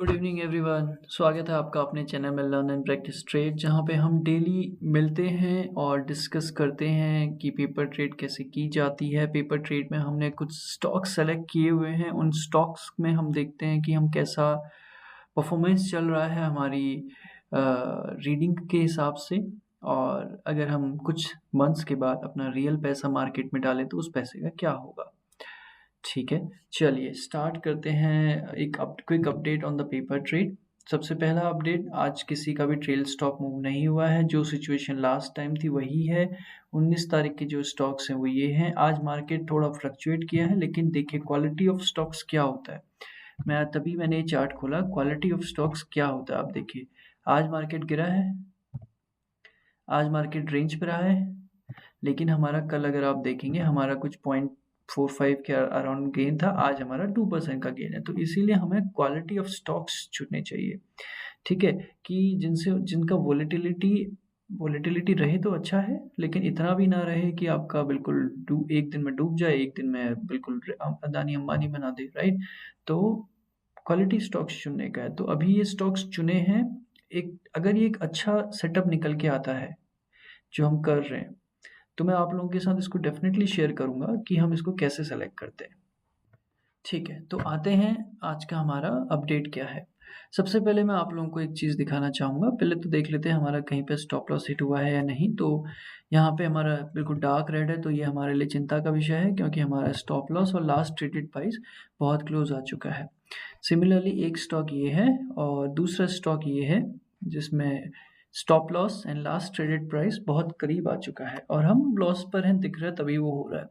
Good evening everyone. स्वागत है आपका अपने चैनल में लर्न एंड प्रैक्टिस ट्रेड, जहां पे हम डेली मिलते हैं और डिस्कस करते हैं कि पेपर ट्रेड कैसे की जाती है। पेपर ट्रेड में हमने कुछ स्टॉक सेलेक्ट किए हुए हैं, उन स्टॉक्स में हम देखते हैं कि हम कैसा परफॉर्मेंस चल रहा है हमारी रीडिंग के हिसाब से। और अगर हम कुछ मंथ्स के बाद अपना रियल पैसा मार्केट में डालें तो उस पैसे का क्या होगा। ठीक है, चलिए स्टार्ट करते हैं। एक quick update on the paper trade. सबसे पहला अपडेट, आज किसी का भी ट्रेल स्टॉक मूव नहीं हुआ है। जो सिचुएशन लास्ट टाइम थी वही है। 19 तारीख के जो स्टॉक्स हैं वो ये हैं। आज मार्केट थोड़ा फ्लक्चुएट किया है, लेकिन देखिए क्वालिटी ऑफ स्टॉक्स क्या होता है। मैंने ये चार्ट खोला, क्वालिटी ऑफ स्टॉक्स क्या होता है आप देखिए। आज मार्केट गिरा है, आज मार्केट रेंज पे रहा है, लेकिन हमारा कल अगर आप देखेंगे हमारा कुछ 0.45 के अराउंड गेन था, आज हमारा 2% का गेन है। तो इसीलिए हमें क्वालिटी ऑफ स्टॉक्स चुनने चाहिए, ठीक है, कि जिनका वोलेटिलिटी रहे तो अच्छा है, लेकिन इतना भी ना रहे कि आपका बिल्कुल एक दिन में डूब जाए, एक दिन में बिल्कुल अदानी अंबानी बना दे, राइट। तो क्वालिटी स्टॉक्स चुनने का है। तो अभी ये स्टॉक्स चुने हैं। अगर ये एक अच्छा सेटअप निकल के आता है जो हम कर रहे हैं, तो मैं आप लोगों के साथ इसको डेफिनेटली शेयर करूंगा कि हम इसको कैसे सेलेक्ट करते हैं। ठीक है, तो आते हैं आज का हमारा अपडेट क्या है। सबसे पहले मैं आप लोगों को एक चीज़ दिखाना चाहूँगा। पहले तो देख लेते हैं हमारा कहीं पे स्टॉप लॉस हिट हुआ है या नहीं। तो यहाँ पे हमारा बिल्कुल डार्क रेड है, तो ये हमारे लिए चिंता का विषय है, क्योंकि हमारा स्टॉप लॉस और लास्ट ट्रेडेड प्राइस बहुत क्लोज आ चुका है। सिमिलरली एक स्टॉक ये है और दूसरा स्टॉक ये है, जिसमें stop loss and last traded price बहुत करीब आ चुका है और हम लॉस पर हैं, दिख रहा है, तभी वो हो रहा है।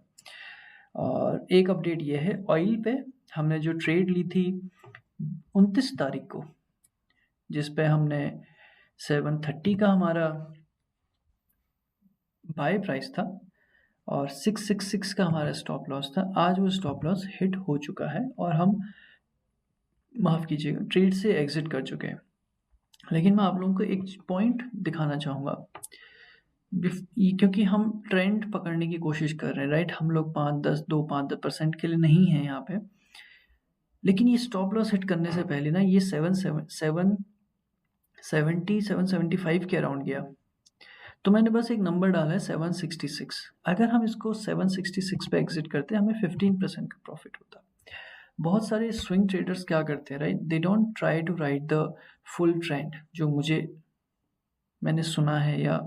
और एक अपडेट ये है, ऑयल पे हमने जो ट्रेड ली थी 29 तारीख को, जिस पे हमने 730 का हमारा बाय प्राइस था और 666 का हमारा स्टॉप लॉस था। आज वो स्टॉप लॉस हिट हो चुका है और हम, माफ़ कीजिएगा, ट्रेड से एग्जिट कर चुके हैं। लेकिन मैं आप लोगों को एक पॉइंट दिखाना चाहूँगा, क्योंकि हम ट्रेंड पकड़ने की कोशिश कर रहे हैं, राइट। हम लोग 5-10% के लिए नहीं हैं यहाँ पे। लेकिन ये स्टॉप लॉस हिट करने से पहले ना ये 775 के अराउंड गया। तो मैंने बस एक नंबर डाला है 766। अगर हम इसको 766 पे एग्जिट करते हैं, हमें 15% का प्रॉफिट होता है। बहुत सारे स्विंग ट्रेडर्स क्या करते हैं, right, they don't try to ride the full trend, जो मैंने सुना है या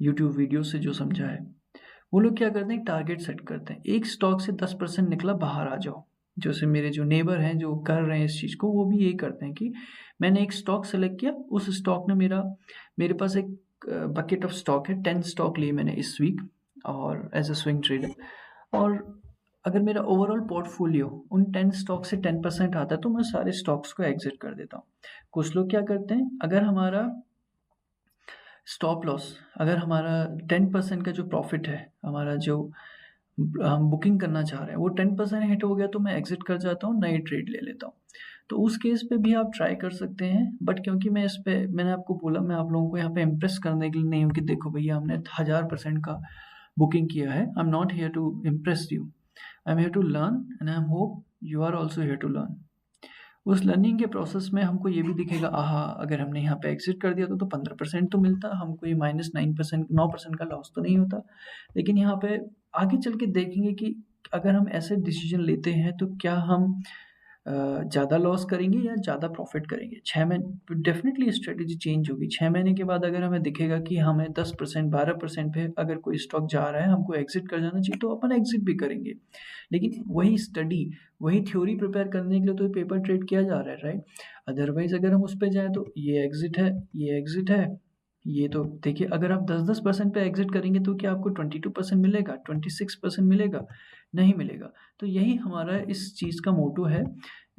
यूट्यूब वीडियो से जो समझा है। वो लोग क्या करते हैं, टारगेट सेट करते हैं, एक स्टॉक से 10% निकला, बाहर आ जाओ। जैसे मेरे जो नेबर हैं जो कर रहे हैं इस चीज़ को, वो भी यही करते हैं कि मैंने एक स्टॉक सेलेक्ट किया, उस स्टॉक ने मेरे पास एक बकेट ऑफ स्टॉक है, 10 स्टॉक लिए मैंने इस वीक और एज अ स्विंग ट्रेडर। और अगर मेरा ओवरऑल पोर्टफोलियो उन 10 स्टॉक से 10% आता है, तो मैं सारे स्टॉक्स को एग्जिट कर देता हूँ। कुछ लोग क्या करते हैं, अगर हमारा स्टॉप लॉस, अगर हमारा 10% का जो प्रॉफिट है, हमारा जो हम बुकिंग करना चाह रहे हैं, वो 10% हिट हो गया, तो मैं एग्जिट कर जाता हूँ, नई ट्रेड ले लेता हूँ। तो उस केस पे भी आप ट्राई कर सकते हैं। बट क्योंकि मैंने आपको बोला, मैं आप लोगों को यहाँ पे इम्प्रेस करने के लिए नहीं हूँ कि देखो भैया हमने 1000% का बुकिंग किया है। I am not here to impress you, I am here to learn and I hope you are also here to learn. उस लर्निंग के प्रोसेस में हमको ये भी दिखेगा, आहा, अगर हमने यहाँ पे एग्जिट कर दिया तो 15% तो मिलता, हमको ये -9%, 9% का लॉस तो नहीं होता। लेकिन यहाँ पे आगे चल के देखेंगे कि अगर हम ऐसे डिसीजन लेते हैं तो क्या हम ज़्यादा लॉस करेंगे या ज़्यादा प्रॉफिट करेंगे। 6 महीने डेफिनेटली स्ट्रेटेजी चेंज होगी। 6 महीने के बाद अगर हमें दिखेगा कि हमें 10%, 12% पे अगर कोई स्टॉक जा रहा है, हमको एग्जिट कर जाना चाहिए, तो अपन एग्जिट भी करेंगे। लेकिन वही थ्योरी प्रिपेयर करने के लिए तो पेपर ट्रेड किया जा रहा है, राइट। अदरवाइज अगर हम उस पे जाएँ तो ये एग्जिट है, ये एग्जिट है, ये तो देखिए, अगर आप 10-10% पे एग्जिट करेंगे तो क्या आपको 22% मिलेगा, 26% मिलेगा? नहीं मिलेगा। तो यही हमारा इस चीज़ का मोटो है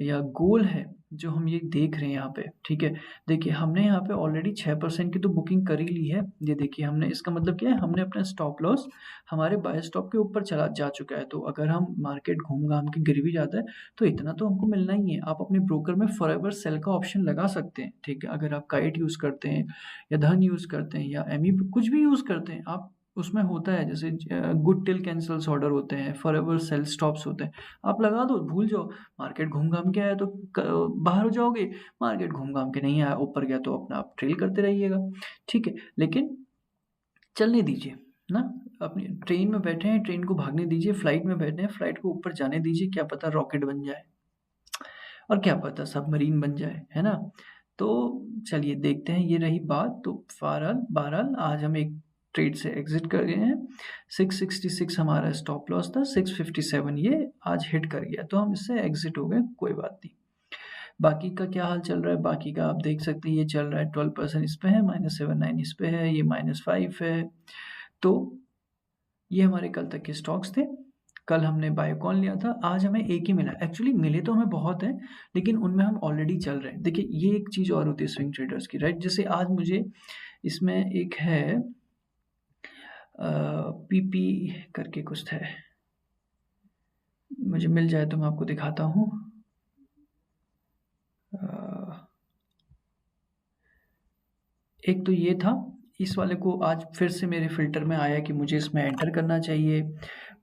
या गोल है, जो हम ये देख रहे हैं यहाँ पे, ठीक है। देखिए हमने यहाँ पे ऑलरेडी 6% की तो बुकिंग कर ही ली है। ये देखिए, हमने, इसका मतलब क्या है, हमने अपना स्टॉप लॉस हमारे बाय स्टॉप के ऊपर जा चुका है। तो अगर हम मार्केट घूम-घाम के गिर भी जाता है, तो इतना तो हमको मिलना ही है। आप अपने ब्रोकर में फॉरएवर सेल का ऑप्शन लगा सकते हैं, ठीक है। अगर आप काइट यूज़ करते हैं या धन यूज़ करते हैं या एमी कुछ भी यूज़ करते हैं, आप उसमें होता है जैसे गुड टिल कैंसल्स ऑर्डर होते हैं, फॉरएवर सेल स्टॉप्स होते हैं। आप लगा दो, भूल जाओ, मार्केट घूम-घाम के आया तो बाहर हो जाओगे, मार्केट घूम-घाम के नहीं आया, ऊपर गया तो अपना आप ट्रेल करते रहिएगा, ठीक है। लेकिन चलने दीजिए ना, अपनी ट्रेन में बैठे हैं, ट्रेन को भागने दीजिए, फ्लाइट में बैठे हैं, फ्लाइट को ऊपर जाने दीजिए, क्या पता रॉकेट बन जाए और क्या पता सबमरीन बन जाए, है ना? तो चलिए देखते हैं, ये रही बात। तो बहरहाल आज हम एक ट्रेड से एग्जिट कर गए हैं। 666 हमारा स्टॉप लॉस था, 657 ये आज हिट कर गया, तो हम इससे एग्जिट हो गए, कोई बात नहीं। बाकी का क्या हाल चल रहा है, बाकी का आप देख सकते हैं, ये चल रहा है 12% इस पे है, -79 इस पे है, ये -5 है। तो ये हमारे कल तक के स्टॉक्स थे। कल हमने बायोकॉन लिया था, आज हमें एक ही मिला। एक्चुअली मिले तो हमें बहुत हैं, लेकिन उनमें हम ऑलरेडी चल रहे हैं। देखिए, ये एक चीज़ और होती है स्विंग ट्रेडर्स की, राइट? जैसे आज मुझे इसमें एक है पीपी करके कुछ है, मुझे मिल जाए तो मैं आपको दिखाता हूँ। एक तो ये था, इस वाले को आज फिर से मेरे फ़िल्टर में आया कि मुझे इसमें एंटर करना चाहिए।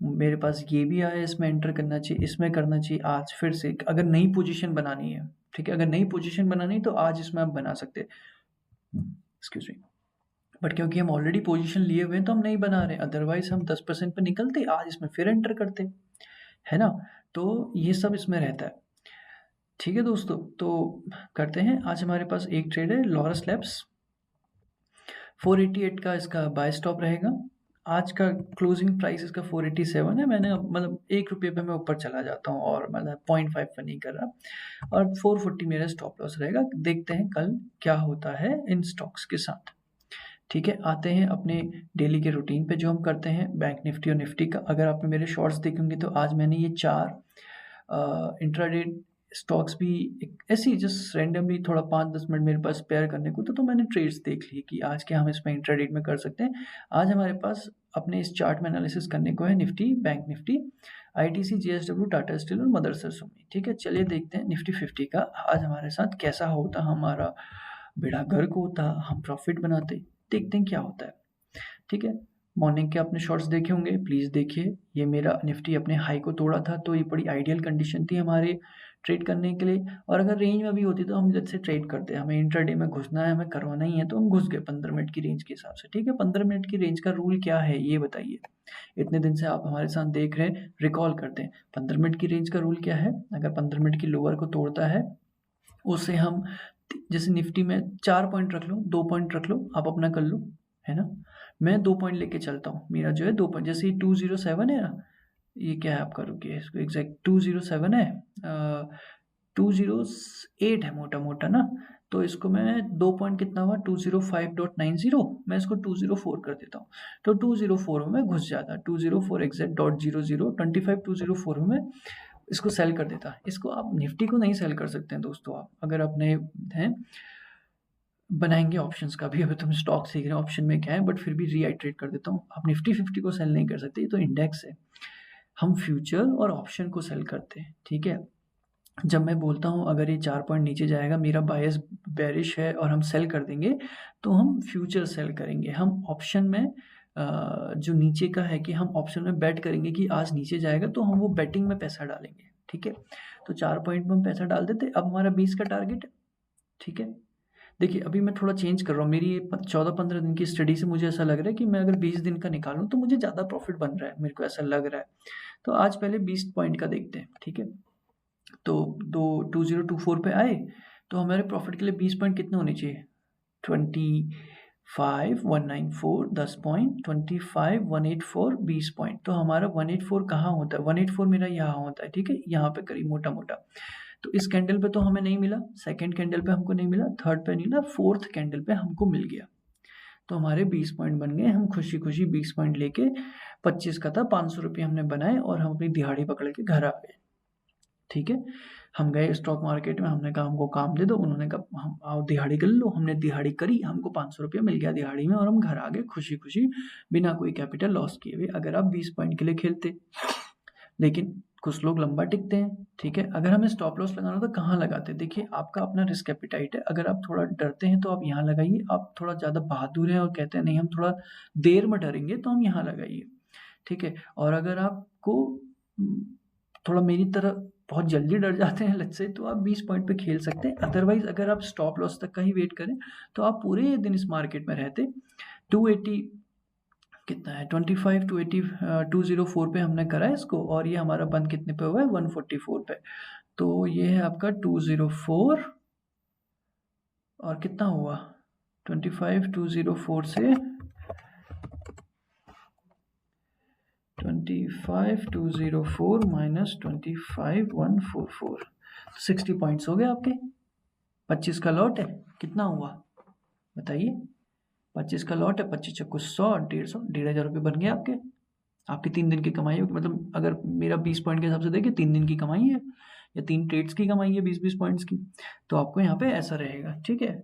मेरे पास ये भी आया, इसमें एंटर करना चाहिए, इसमें करना चाहिए। आज फिर से अगर नई पोजीशन बनानी है, ठीक है? अगर नई पोजीशन बनानी है तो आज इसमें आप बना सकते हैं। Excuse me. बट क्योंकि हम ऑलरेडी पोजीशन लिए हुए हैं तो हम नहीं बना रहे, अदरवाइज़ हम 10% पे निकलते, आज इसमें फिर एंटर करते, है ना? तो ये सब इसमें रहता है। ठीक है दोस्तों, तो करते हैं। आज हमारे पास एक ट्रेड है, लॉरस लैब्स। 488 का इसका बाय स्टॉप रहेगा। आज का क्लोजिंग प्राइस इसका 487 है। मैंने मतलब ₹1 पे मैं ऊपर चला जाता हूँ और मतलब 0.5 पे नहीं कर रहा, और 440 मेरा स्टॉप लॉस रहेगा। देखते हैं कल क्या होता है इन स्टॉक्स के साथ। ठीक है, आते हैं अपने डेली के रूटीन पे जो हम करते हैं बैंक निफ्टी और निफ्टी का। अगर आपने मेरे शॉर्ट्स देखेंगे तो आज मैंने ये 4 इंट्राडे स्टॉक्स भी एक ऐसे ही जस्ट रैंडमली थोड़ा 5-10 मिनट मेरे पास स्पेयर करने को तो मैंने ट्रेड्स देख लिए कि आज क्या हम इसमें इंट्राडे में कर सकते हैं। आज हमारे पास अपने इस चार्ट में एनालिसिस करने को है Nifty, bank Nifty, ITC, JSW, Tata steel और मदरसन सुमी। ठीक है, चलिए देखते हैं निफ्टी 50 का आज हमारे साथ कैसा होता, हमारा बेड़ा गर्क होता, हम प्रॉफिट बनाते। देखते हैं क्या होता है। ठीक है, मॉर्निंग के आपने शॉर्ट्स देखे होंगे, प्लीज़ देखिए। ये मेरा निफ्टी अपने हाई को तोड़ा था, तो ये बड़ी आइडियल कंडीशन थी हमारे ट्रेड करने के लिए। और अगर रेंज में भी होती तो हम लेट्स से ट्रेड करते। हमें इंट्राडे में घुसना है, हमें करवाना ही है, तो हम घुस गए 15 मिनट की रेंज के हिसाब से। ठीक है, 15 मिनट की रेंज का रूल क्या है ये बताइए। इतने दिन से आप हमारे साथ देख रहे हैं, रिकॉल करते हैं। 15 मिनट की रेंज का रूल क्या है? अगर 15 मिनट की लोअर को तोड़ता है, उससे हम जैसे निफ्टी में 4 पॉइंट रख लो, 2 पॉइंट रख लो, आप अपना कर लो, है ना? मैं 2 पॉइंट लेके चलता हूँ। मेरा जो है 2 पॉइंट, जैसे ये 207 है ना, ये क्या है आपका, रुकिए इसको एग्जैक्ट 207 है, 208 है मोटा-मोटा ना, तो इसको मैं 2 पॉइंट कितना हुआ 205.90, मैं इसको 204 कर देता हूँ। तो 204 में मैं घुस जाता, 204 एग्जैक्ट डॉट 00 25 204 में मैं इसको सेल कर देता। इसको आप निफ्टी को नहीं सेल कर सकते हैं दोस्तों, आप अगर अपने हैं बनाएंगे ऑप्शंस का भी। अभी तुम स्टॉक सीख रहे हैं, ऑप्शन में क्या है, बट फिर भी रीआइट्रेट कर देता हूँ, आप निफ्टी 50 को सेल नहीं कर सकते, ये तो इंडेक्स है। हम फ्यूचर और ऑप्शन को सेल करते हैं। ठीक है, जब मैं बोलता हूँ अगर ये 4 पॉइंट नीचे जाएगा, मेरा बायस बेरिश है और हम सेल कर देंगे, तो हम फ्यूचर सेल करेंगे। हम ऑप्शन में जो नीचे का है कि हम ऑप्शन में बेट करेंगे कि आज नीचे जाएगा, तो हम वो बेटिंग में पैसा डालेंगे। ठीक है, तो 4 पॉइंट में हम पैसा डाल देते। अब हमारा 20 का टारगेट है। ठीक है, देखिए अभी मैं थोड़ा चेंज कर रहा हूँ। मेरी 14-15 दिन की स्टडी से मुझे ऐसा लग रहा है कि मैं अगर 20 दिन का निकालूँ तो मुझे ज़्यादा प्रॉफिट बन रहा है, मेरे को ऐसा लग रहा है। तो आज पहले 20 पॉइंट का देखते हैं। ठीक है, तो 2024 पे आए, तो हमारे प्रॉफिट के लिए 20 पॉइंट कितने होने चाहिए? 25,194 10 पॉइंट, 25,184 20 पॉइंट। तो हमारा 184 कहाँ होता है? 184 मेरा यहाँ होता है। ठीक है, यहाँ पे करीब मोटा-मोटा। तो इस कैंडल पे तो हमें नहीं मिला, सेकंड कैंडल पे हमको नहीं मिला, थर्ड पे नहीं मिला, फोर्थ कैंडल पे हमको मिल गया। तो हमारे 20 पॉइंट बन गए। हम खुशी-खुशी 20 पॉइंट लेके 25 का था, 500 रुपये हमने बनाए और हम अपनी दिहाड़ी पकड़ के घर आ गए। ठीक है, हम गए स्टॉक मार्केट में, हमने कहा हमको काम दे दो, उन्होंने कहा हम आओ दिहाड़ी कर लो। हमने दिहाड़ी करी, हमको 500 रुपये मिल गया दिहाड़ी में और हम घर आ गए खुशी-खुशी, बिना कोई कैपिटल लॉस किए हुए। अगर आप 20 पॉइंट के लिए खेलते, लेकिन कुछ लोग लंबा टिकते हैं, ठीक है। अगर हमें स्टॉप लॉस लगाना तो कहाँ लगाते हैं? देखिए, आपका अपना रिस्क एपिटाइट है। अगर आप थोड़ा डरते हैं तो आप यहाँ लगाइए, आप थोड़ा ज़्यादा बहादुर हैं और कहते हैं नहीं हम थोड़ा देर में डरेंगे तो हम यहाँ लगाइए, ठीक है। और अगर आपको थोड़ा मेरी तरह बहुत जल्दी डर जाते हैं लेट्स से, तो आप 20 पॉइंट पे खेल सकते हैं। अदरवाइज़ अगर आप स्टॉप लॉस तक का ही वेट करें तो आप पूरे दिन इस मार्केट में रहते। 280 कितना है, 25 टू 80 204 पे हमने करा है इसको, और ये हमारा बंद कितने पे हुआ है, 144 पे। तो ये है आपका 204 और कितना हुआ 25 204 से 25 204 माइनस 25 144, 60 पॉइंट्स हो गए आपके। 25 का लॉट है, कितना हुआ बताइए? 25 का लॉट है, 25 चक्कू 100, 150, 1,500 रुपये बन गए आपके। आपकी 3 दिन की कमाई होगी, मतलब अगर मेरा 20 पॉइंट के हिसाब से देखिए 3 दिन की कमाई है या 3 ट्रेड्स की कमाई है 20-20 पॉइंट्स की। तो आपको यहाँ पे ऐसा रहेगा, ठीक है।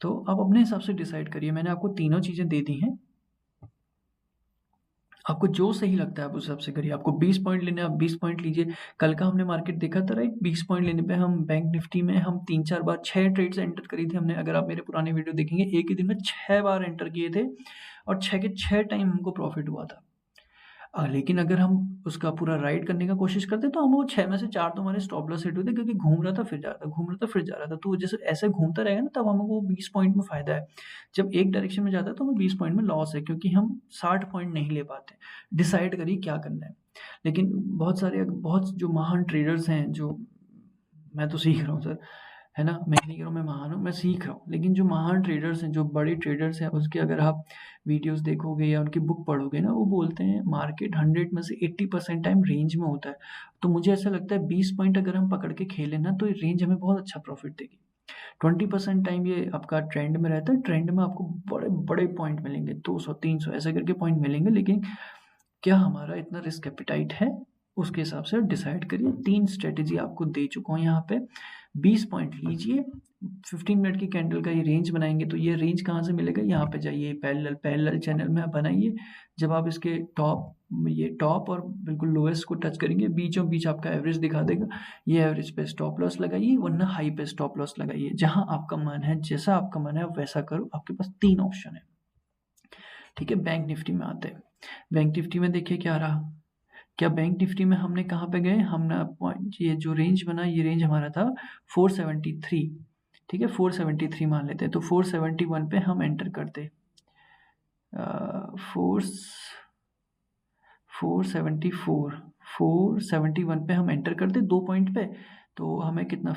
तो आप अपने हिसाब से डिसाइड करिए। मैंने आपको तीनों चीज़ें दे दी हैं, आपको जो सही लगता है आप उस हिसाब से करिए। आपको 20 पॉइंट लेने हैं, आप 20 पॉइंट लीजिए। कल का हमने मार्केट देखा था राइट, 20 पॉइंट लेने पे हम बैंक निफ्टी में हम 3-4 बार 6 ट्रेड्स एंटर करी थी हमने। अगर आप मेरे पुराने वीडियो देखेंगे, एक ही दिन में 6 बार एंटर किए थे और 6 के 6 टाइम हमको प्रॉफिट हुआ था। लेकिन अगर हम उसका पूरा राइड करने का कोशिश करते तो हम वो 6 में से 4 तो हमारे स्टॉप लॉस हिट हुए थे, क्योंकि घूम रहा था फिर जा रहा था, घूम रहा था फिर जा रहा था। तो जैसे ऐसे घूमता रहेगा ना तब हमको 20 पॉइंट में फ़ायदा है। जब एक डायरेक्शन में जाता है तो हमें 20 पॉइंट में लॉस है, क्योंकि हम 60 पॉइंट नहीं ले पाते। डिसाइड करिए क्या करना है। लेकिन बहुत जो महान ट्रेडर्स हैं, जो मैं तो सीख रहा हूँ सर, है ना? मैं नहीं कह रहा हूँ मैं महान हूँ, मैं सीख रहा हूँ। लेकिन जो महान ट्रेडर्स हैं, जो बड़े ट्रेडर्स हैं, उसके अगर आप वीडियोस देखोगे या उनकी बुक पढ़ोगे ना, वो बोलते हैं मार्केट 100 में से 80% टाइम रेंज में होता है। तो मुझे ऐसा लगता है 20 पॉइंट अगर हम पकड़ के खेलें ना, तो ये रेंज हमें बहुत अच्छा प्रॉफिट देगी। 20% टाइम ये आपका ट्रेंड में रहता है। ट्रेंड में आपको बड़े बड़े पॉइंट मिलेंगे, 200 300 ऐसे करके पॉइंट मिलेंगे। लेकिन क्या हमारा इतना रिस्क एपिटाइट है? उसके हिसाब से डिसाइड करिए। 3 स्ट्रेटेजी आपको दे चुका हूँ यहाँ पे। 20 पॉइंट लीजिए, 15 मिनट की कैंडल का ये रेंज बनाएंगे। तो ये रेंज कहाँ से मिलेगा? यहाँ पे जाइए, पैरेलल चैनल में आप बनाइए। जब आप इसके टॉप और बिल्कुल लोएस्ट को टच करेंगे, बीचों बीच आपका एवरेज दिखा देगा। ये एवरेज पे स्टॉप लॉस लगाइए, वरना हाई पे स्टॉप लॉस लगाइए। जहाँ आपका मन है, जैसा आपका मन है आप वैसा करो। आपके पास 3 ऑप्शन है, ठीक है। बैंक निफ्टी में आते हैं। बैंक निफ्टी में देखिए क्या रहा। क्या बैंक निफ्टी में हमने कहाँ पे गए? हमने पॉइंट, ये जो रेंज बना, ये रेंज हमारा था 473, ठीक है। 473 मान लेते हैं। तो 471 पे हम एंटर करते। 471 पे हम एंटर करते 2 पॉइंट पे। तो हमें कितना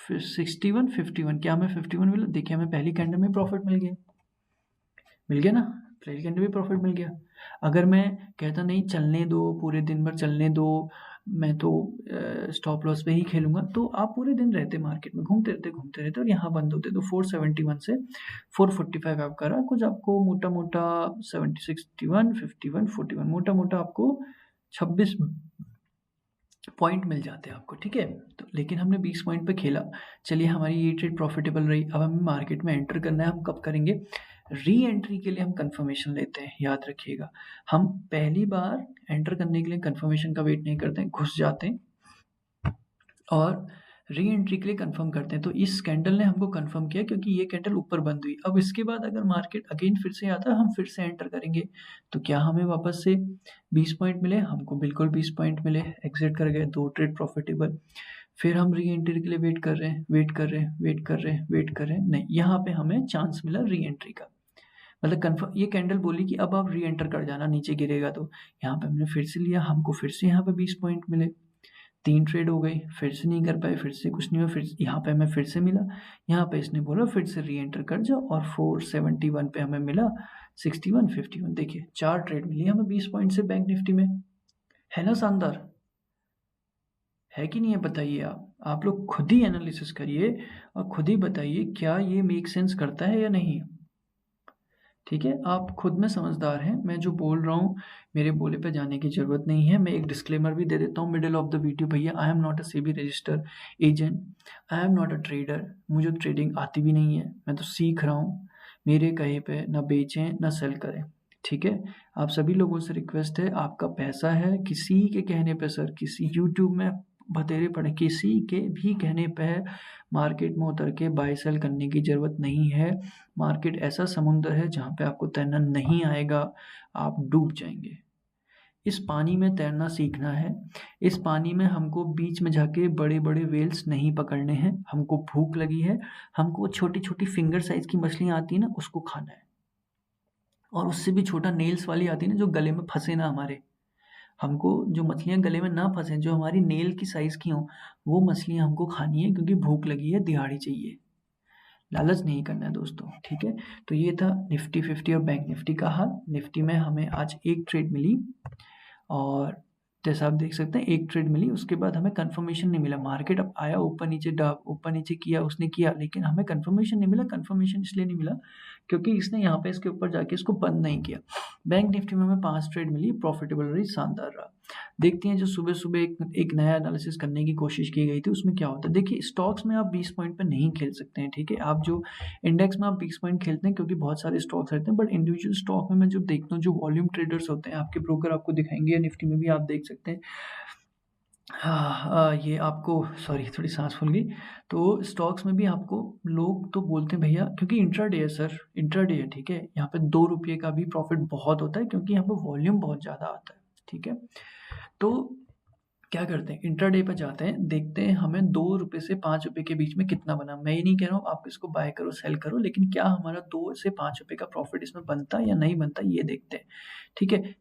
61 51, क्या हमें 51 मिला? देखिए हमें पहली कैंडल में प्रॉफिट मिल गया ना, पहली कैंडल में प्रॉफिट मिल गया। अगर मैं कहता नहीं चलने दो, पूरे दिन भर चलने दो, मैं तो स्टॉप लॉस पे ही खेलूंगा, तो आप पूरे दिन रहते मार्केट में, घूमते रहते और यहाँ बंद होते। तो 471 से 445 आपका रहा। कुछ आपको मोटा मोटा 70 61 51 41 मोटा मोटा आपको 26 पॉइंट मिल जाते हैं आपको, ठीक है। तो लेकिन हमने 20 पॉइंट पे खेला। चलिए हमारी ये ट्रेड प्रॉफिटेबल रही। अब हमें मार्केट में एंटर करना है। हम कब करेंगे? री एंट्री के लिए हम कंफर्मेशन लेते हैं, याद रखिएगा। हम पहली बार एंटर करने के लिए कंफर्मेशन का वेट नहीं करते हैं, घुस जाते हैं और री एंट्री के लिए कंफर्म करते हैं। तो इस कैंडल ने हमको कंफर्म किया, क्योंकि ये कैंडल ऊपर बंद हुई। अब इसके बाद अगर मार्केट अगेन फिर से आता है, हम फिर से एंटर करेंगे। तो क्या हमें वापस से 20 पॉइंट मिले? हमको बिल्कुल 20 पॉइंट मिले। एग्जिट कर गए, 2 ट्रेड प्रॉफिटेबल। फिर हम री एंट्री के लिए वेट कर रहे हैं, नहीं, यहाँ पे हमें चांस मिला री एंट्री का। मतलब कन्फर्म, ये कैंडल बोली कि अब आप री एंटर कर जाना, नीचे गिरेगा तो। यहाँ पे हमने फिर से लिया, हमको फिर से यहाँ पे 20 पॉइंट मिले। 3 ट्रेड हो गई, फिर से नहीं कर पाए, फिर से कुछ नहीं हुआ, फिर यहाँ पे हमें फिर से मिला। यहाँ पे इसने बोला फिर से री एंटर कर जाओ, और 471 पे हमें मिला 61 51। देखिए 4 ट्रेड मिली हमें 20 पॉइंट से बैंक निफ्टी में। है ना शानदार? है कि नहीं है बताइए। आप लोग खुद ही एनालिसिस करिए और खुद ही बताइए क्या ये मेक सेंस करता है या नहीं। ठीक है, आप खुद में समझदार हैं। मैं जो बोल रहा हूँ, मेरे बोले पे जाने की ज़रूरत नहीं है। मैं एक डिस्क्लेमर भी दे देता हूँ मिडिल ऑफ द वीडियो, भैया आई am not a SEBI register agent, I am not a trader. मुझे ट्रेडिंग आती भी नहीं है, मैं तो सीख रहा हूँ। मेरे कहे पे ना बेचें ना सेल करें, ठीक है, आप सभी लोगों से रिक्वेस्ट है, आपका पैसा है, किसी के कहने पे सर, किसी यूट्यूब में बतेरे पड़े, किसी के भी कहने पे मार्केट में उतर के बाय सेल करने की ज़रूरत नहीं है। मार्केट ऐसा समुंदर है जहाँ पे आपको तैरना नहीं आएगा, आप डूब जाएंगे। इस पानी में तैरना सीखना है। इस पानी में हमको बीच में जाके बड़े-बड़े व्हेल्स नहीं पकड़ने हैं। हमको भूख लगी है, हमको छोटी-छोटी फिंगर साइज़ की मछलियाँ आती हैं ना, उसको खाना है। और उससे भी छोटा नेल्स वाली आती है ना, जो गले में फँसे ना हमारे। हमको जो मछलियाँ गले में ना फँसें, जो हमारी नेल की साइज़ की हों, वो मछलियाँ हमको खानी है क्योंकि भूख लगी है, दिहाड़ी चाहिए। लालच नहीं करना है दोस्तों, ठीक है? तो ये था निफ्टी 50 और बैंक निफ्टी का हाल। निफ्टी में हमें आज एक ट्रेड मिली और जैसा आप देख सकते हैं एक ट्रेड मिली, उसके बाद हमें कंफर्मेशन नहीं मिला। मार्केट अब आया, ऊपर नीचे किया, उसने किया, लेकिन हमें कंफर्मेशन नहीं मिला। कंफर्मेशन इसलिए नहीं मिला क्योंकि इसने यहाँ पे इसके ऊपर जाके इसको बंद नहीं किया। बैंक निफ्टी में हमें 5 ट्रेड मिली, प्रॉफिटेबल रही, शानदार रहा। देखते हैं जो सुबह-सुबह एक नया एनालिसिस करने की कोशिश की गई थी, उसमें क्या होता है। देखिए स्टॉक्स में आप 20 पॉइंट पे नहीं खेल सकते हैं, ठीक है? आप जो इंडेक्स में आप 20 पॉइंट खेलते हैं क्योंकि बहुत सारे स्टॉक्स रहते हैं, बट इंडिविजुअल स्टॉक में मैं जो देखता हूँ, जो वॉल्यूम ट्रेडर्स होते हैं, आपके ब्रोकर आपको दिखाएँगे या निफ्टी में भी आप देख सकते हैं। हाँ, ये आपको सॉरी थोड़ी साँस फूल गई। तो स्टॉक्स में भी आपको लोग तो बोलते हैं भैया क्योंकि इंट्राडे है सर, इंट्राडे है, ठीक है? यहाँ पे ₹2 का भी प्रॉफ़िट बहुत होता है क्योंकि यहाँ पे वॉल्यूम बहुत ज़्यादा आता है, ठीक है? तो क्या करते हैं, इंट्राडे पे जाते हैं, देखते हैं हमें ₹2 से ₹5 के बीच में कितना बना। मैं ये नहीं कह रहा हूँ आप इसको बाय करो, सेल करो, लेकिन क्या हमारा ₹2 से ₹5 का प्रॉफ़िट इसमें बनता है या नहीं बनता, ये देखते हैं, ठीक है?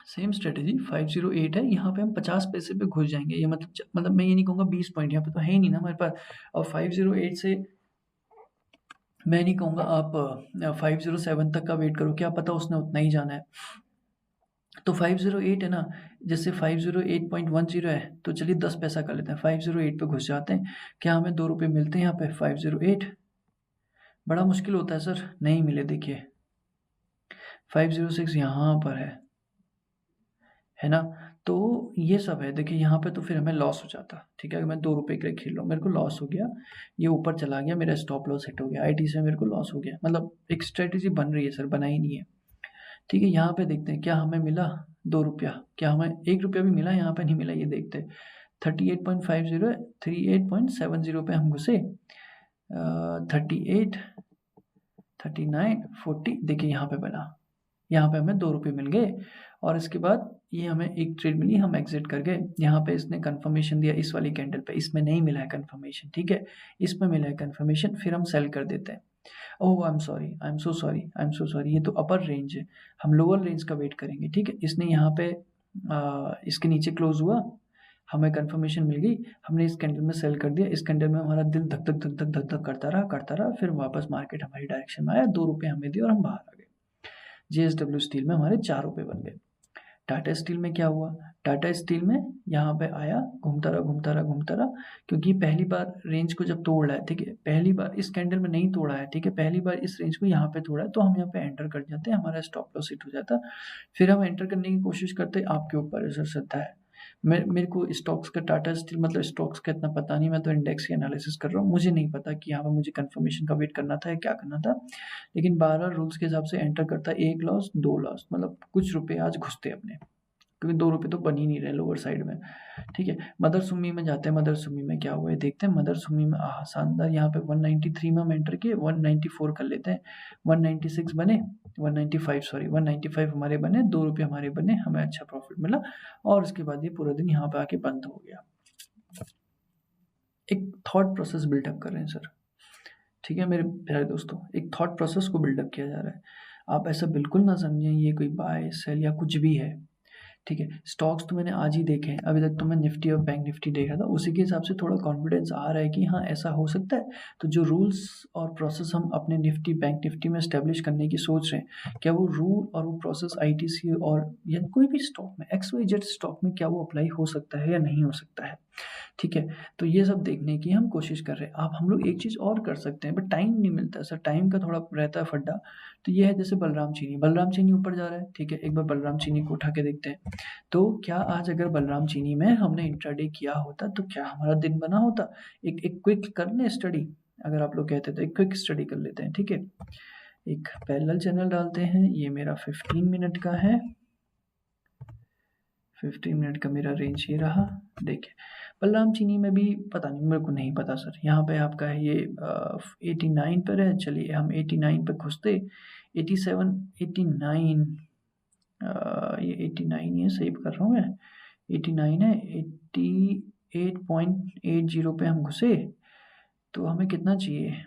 सेम स्ट्रैटेजी 508 है, यहाँ पे हम 50 पैसे पे घुस जाएँगे। ये मतलब मैं ये नहीं कहूँगा 20 पॉइंट, यहाँ पे तो है ही नहीं ना हमारे पास। और 508 से मैं नहीं कहूँगा आप 507 तक का वेट करो, क्या पता उसने उतना ही जाना है। तो 508 है ना, जैसे 508.10 है, तो चलिए 10 पैसा कर लेते हैं, 508 पे घुस जाते हैं। क्या हमें ₹2 मिलते हैं यहाँ पे 508? बड़ा मुश्किल होता है सर, नहीं मिले देखिए। 506 यहाँ पर है ना? तो ये सब है, देखिए यहाँ पे तो फिर हमें लॉस हो जाता, ठीक है? अगर मैं ₹2 के लिए खेल रहा हूँ, मेरे को लॉस हो गया, ये ऊपर चला गया, मेरा स्टॉप लॉस हिट हो गया, आईटी से मेरे को लॉस हो गया। मतलब एक स्ट्रैटेजी बन रही है सर, बनाई नहीं है, ठीक है? यहाँ पे देखते हैं क्या हमें मिला ₹2, क्या हमें ₹1 भी मिला? यहाँ पे नहीं मिला, ये देखते हैं। 38.50 38.70 पे हम घुसे 38, 39, 40 देखिए यहाँ पे बना। यहाँ पे हमें ₹2 मिल गए और इसके बाद ये हमें एक ट्रेड मिली, हम एग्ज़िट कर गए। यहाँ पे इसने कन्फर्मेशन दिया इस वाली कैंडल पे, इसमें नहीं मिला है कन्फर्मेशन, ठीक है? इसमें मिला है कन्फर्मेशन, फिर हम सेल कर देते हैं। ओह! आई एम सो सॉरी, ये तो अपर रेंज है, हम लोअर रेंज का वेट करेंगे, ठीक है? इसने यहाँ पे इसके नीचे क्लोज़ हुआ, हमें कन्फर्मेशन मिल गई, हमने इस कैंडल में सेल कर दिया, इस कैंडल में हमारा दिल धक, धक, धक, धक, धक, धक करता रहा, फिर वापस मार्केट हमारी डायरेक्शन में आया, ₹2 हमें दिए और हम बाहर आ गए। जेएसडब्ल्यू स्टील में हमारे ₹4 बन गए। टाटा स्टील में क्या हुआ? टाटा स्टील में यहाँ पे आया, घूमता रहा क्योंकि पहली बार रेंज को जब तोड़ रहा है, ठीक है? पहली बार इस कैंडल में नहीं तोड़ा है, ठीक है? पहली बार इस रेंज को यहाँ पे तोड़ा है, तो हम यहाँ पे एंटर कर जाते हैं, हमारा स्टॉप लॉस हिट हो जाता। फिर हम एंटर करने की कोशिश करते, आपके ऊपर है सर, श्रद्धा है। मेरे को स्टॉक्स का टाटा स्टील मतलब स्टॉक्स का इतना पता नहीं, मैं तो इंडेक्स की एनालिसिस कर रहा हूँ। मुझे नहीं पता कि यहाँ पे मुझे कन्फर्मेशन का वेट करना था या क्या करना था। लेकिन 12 रूल्स के हिसाब से एंटर करता, 1 लॉस, 2 लॉस, मतलब कुछ रुपए आज घुसते अपने। क्योंकि ₹2 तो बन ही नहीं रहे लोअर साइड में, ठीक है? मदरसुमी में जाते हैं, मदरसुमी में क्या हुआ है देखते हैं। मदरसुमी में शानदार, यहाँ पे 193 में हम एंटर किए, 194 कर लेते हैं, 196 बने, 195 सॉरी 195 हमारे बने, ₹2 हमारे बने, हमें अच्छा प्रॉफिट मिला और उसके बाद ये पूरा दिन यहाँ पे आके बंद हो गया। एक थॉट प्रोसेस बिल्डअप कर रहे हैं सर, ठीक है मेरे प्यारे दोस्तों, एक थॉट प्रोसेस को बिल्डअप किया जा रहा है। आप ऐसा बिल्कुल ना समझें ये कोई बाय, सेल या कुछ भी है, ठीक है? स्टॉक्स तो मैंने आज ही देखे हैं, अभी तक तो मैं निफ्टी और बैंक निफ्टी देख रहा था, उसी के हिसाब से थोड़ा कॉन्फिडेंस आ रहा है कि हाँ, ऐसा हो सकता है। तो जो रूल्स और प्रोसेस हम अपने निफ्टी, बैंक निफ्टी में एस्टेब्लिश करने की सोच रहे हैं, क्या वो रूल और वो प्रोसेस आईटीसी और या कोई भी स्टॉक में, XYZ स्टॉक में क्या वो अप्लाई हो सकता है या नहीं हो सकता है? ठीक है? तो ये सब देखने की हम कोशिश कर रहे हैं। आप हम लोग एक चीज़ और कर सकते हैं, बट टाइम नहीं मिलता है सर, टाइम का थोड़ा रहता है फड्डा। तो ये है जैसे बलराम चीनी ऊपर जा रहा है, ठीक है? एक बार बलराम चीनी को उठा के देखते हैं। तो क्या आज अगर बलराम चीनी में हमने इंट्राडे किया होता, तो क्या हमारा दिन बना होता? एक एक क्विक कर लें स्टडी, अगर आप लोग कहते हैं तो एक क्विक स्टडी कर लेते हैं, ठीक है? एक पैरेलल चैनल डालते हैं, ये मेरा 15 मिनट का है, 15 मिनट का मेरा रेंज ये रहा। देखिए बलराम चीनी में भी पता नहीं, मेरे को नहीं पता सर, यहाँ पे आपका है ये 89 पर है। चलिए हम 89 पर घुसते, 87, 89, ये 89 ये सही कर रहा हूँ मैं, 89 है, 88.80 पे हम घुसे, तो हमें कितना चाहिए,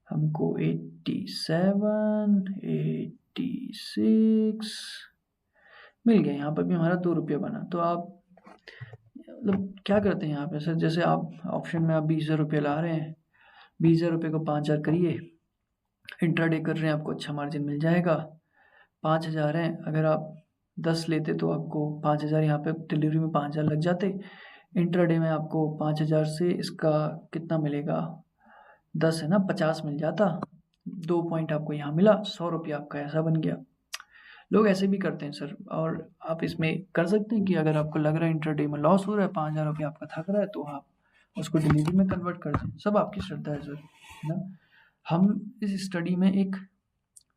हमको 87, 86 मिल गया। यहाँ पर भी हमारा 2 रुपये बना। तो आप मतलब क्या करते हैं यहाँ पे सर, जैसे आप ऑप्शन में आप 20,000 रुपये ला रहे हैं, 20,000 रुपये को 5,000 करिए, इंट्राडे कर रहे हैं, आपको अच्छा मार्जिन मिल जाएगा। 5,000 है, अगर आप 10 लेते तो आपको 5,000 यहाँ पे डिलीवरी में 5,000 लग जाते। इंट्राडे में आपको 5,000 से इसका कितना मिलेगा, 10 है ना, 50 मिल जाता। 2 पॉइंट आपको यहाँ मिला, 100 रुपये आपका ऐसा बन गया। लोग ऐसे भी करते हैं सर, और आप इसमें कर सकते हैं कि अगर आपको लग रहा है इंट्राडे में लॉस हो रहा है, 5,000 रुपये आपका थक रहा है, तो आप उसको डिलीवरी में कन्वर्ट कर दें। सब आपकी श्रद्धा है सर, है ना। हम इस स्टडी में एक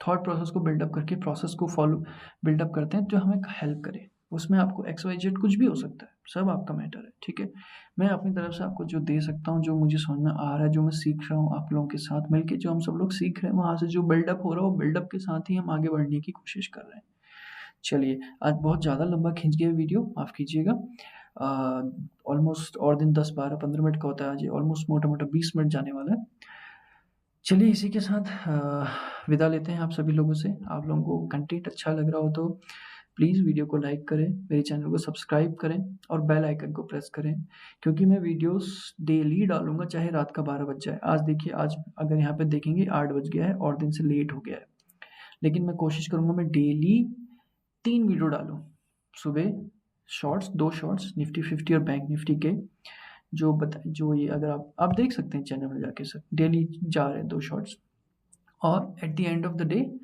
थॉट प्रोसेस को बिल्डअप करके प्रोसेस को फॉलो बिल्डअप करते हैं जो हमें हेल्प करे। उसमें आपको XYZ कुछ भी हो सकता है, सब आपका मैटर है, ठीक है। मैं अपनी तरफ से आपको जो दे सकता हूँ, जो मुझे समझ में आ रहा है, जो मैं सीख रहा हूँ आप लोगों के साथ मिलके, जो हम सब लोग सीख रहे हैं, वहाँ से जो बिल्डअप हो रहा है वो बिल्डअप के साथ ही हम आगे बढ़ने की कोशिश कर रहे हैं। चलिए आज बहुत ज़्यादा लंबा खींच गया वीडियो, माफ़ कीजिएगा। ऑलमोस्ट और दिन 10, 12, 15 मिनट का होता है, आज ऑलमोस्ट मोटा मोटा 20 मिनट जाने वाला है। चलिए इसी के साथ विदा लेते हैं आप सभी लोगों से। आप लोगों को कंटेंट अच्छा लग रहा हो तो प्लीज़ वीडियो को लाइक करें, मेरे चैनल को सब्सक्राइब करें और बेल आइकन को प्रेस करें, क्योंकि मैं वीडियोस डेली डालूंगा, चाहे रात का 12 बज जाए। आज देखिए, आज अगर यहाँ पे देखेंगे 8 बज गया है और दिन से लेट हो गया है, लेकिन मैं कोशिश करूँगा मैं डेली 3 वीडियो डालूँ। सुबह शॉर्ट्स, 2 शॉर्ट्स निफ्टी 50 और बैंक निफ्टी के, जो ये अगर आप देख सकते हैं चैनल में जाके सर, डेली जा रहे हैं 2 शॉर्ट्स। और at the end of the day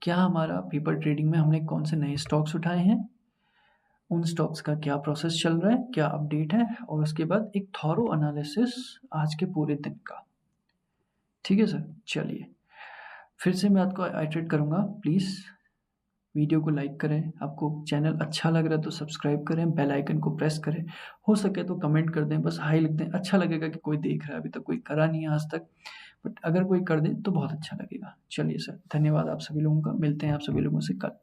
क्या हमारा पेपर ट्रेडिंग में हमने कौन से नए स्टॉक्स उठाए हैं, उन स्टॉक्स का क्या प्रोसेस चल रहा है, क्या अपडेट है, और उसके बाद एक थॉरो एनालिसिस आज के पूरे दिन का। ठीक है सर, चलिए फिर से मैं आपको आइटरेट करूँगा, प्लीज़ वीडियो को लाइक करें, आपको चैनल अच्छा लग रहा है तो सब्सक्राइब करें, बेल आइकन को प्रेस करें, हो सके तो कमेंट कर दें, बस हाई लिख दें, अच्छा लगेगा कि कोई देख रहा है। अभी तक कोई करा नहीं है आज तक, बट अगर कोई कर दे तो बहुत अच्छा लगेगा। चलिए सर, धन्यवाद आप सभी लोगों का, मिलते हैं आप सभी लोगों से कल।